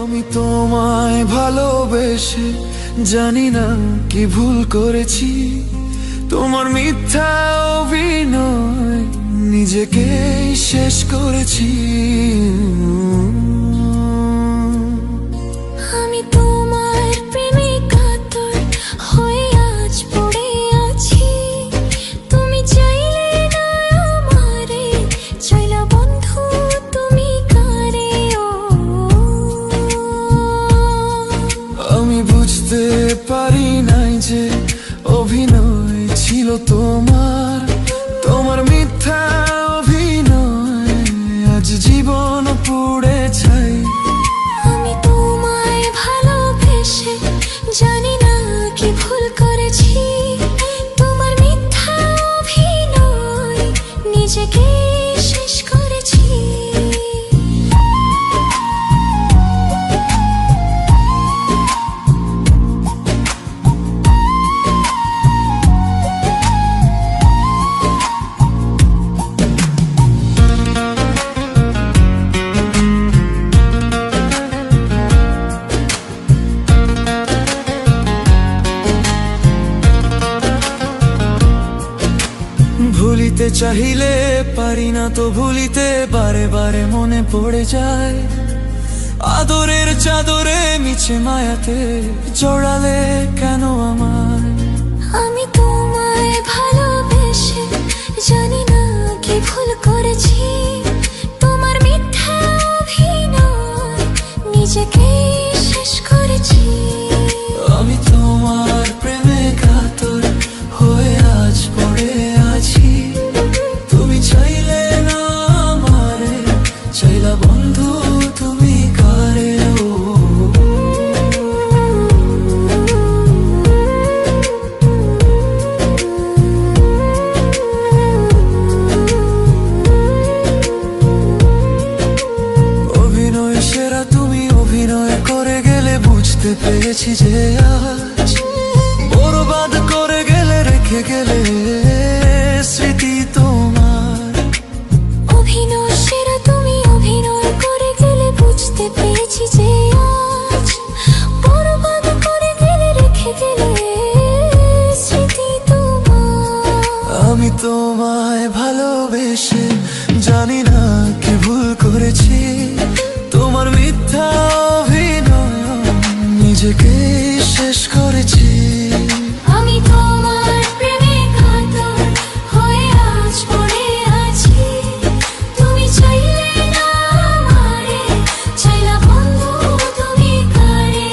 আমি তোমায় ভালোবেসে জানি না কি ভুল করেছি। তোমার মিথ্যা অভিনয় নিজেকে শেষ করেছি। আমি তোমার প্রেমে কাতর হয়ে আজ পড়ে আছি। তুমি চাইলে না আমারে, চাইলা বন্ধু তুমি কারে। আমি বুঝতে পারি নাই যে অভিনয় ছিল তোমার। তোমার মিথ্যা অভিনয় আজ জীবন পুড়ে ছাই। আমি তোমায় ভালোবেসে জানি না কি ভুল করেছি। তোমার মিথ্যা অভিনয় নিজেকে শেষ করেছি। ভুলিতে চাহিলে পারি না তো ভুলিতে, বারে বারে মনে পড়ে যায়। আদরের চাদরে মিছে মায়াতে জড়ালে কেন আমায়। আমি তোমায় ভালোবেসে জানি না কি ভুল করেছি। তোমার মিথ্যা অভিনয় নিজেকে শেষ করেছি। আমি তোমার প্রেমে কাতর হয়ে আজ পড়ে আছি। তুমি চাইলে না আমারে, চাইলা বন্ধু তুমি কারে। অভিনয় সেরা তুমি অভিনয় করে গেলে, বুঝতে পেরেছি যে আজ বরবাদ করে গেলে, রেখে গেলে স্মৃতি তোমার। অভিনয় সেরা তুমি অভিনয় করে গেলে, বুঝতে পেরেছি যে আজ বরবাদ করে গেলে, রেখে গেলে স্মৃতি তোমার। আমি তোমায় ভালোবেসে জানি না কি ভুল করেছি। তোমার মিথ্যা অভিনয় নিজেকে শেষ করেছি। আমি তোমার প্রেমে কাতর হয়ে আজ পড়ে আছি। তুমি চাইলে না আমারে, চাইলা বন্ধু তুমি কারে।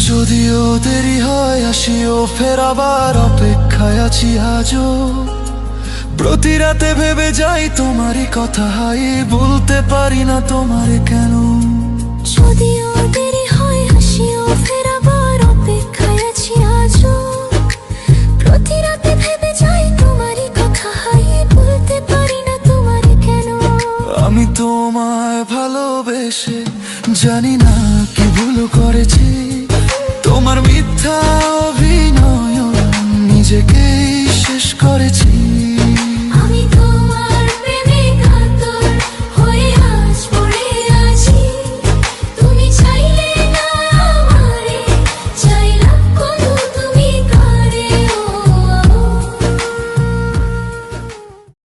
যদিও দেরি হয় আসিও ফের আবার অপেক্ষায় আছি আজও। প্রতি রাতে ভেবে যাই তোমারই কথা, হাই বলতে পারি না তোমারে কেন। যদিও দেরি হয় হাসিও ফের আবার অপেক্ষায় আছি আজও। প্রতি রাতে ভেবে যাই তোমারই কথা, হাই বলতে পারি না তোমারে কেন। আমি তোমায় ভালোবেসে জানি না কি ভুল করেছি। তোমার মিথ্যা অভিনয় নিজেকেই শেষ করেছি।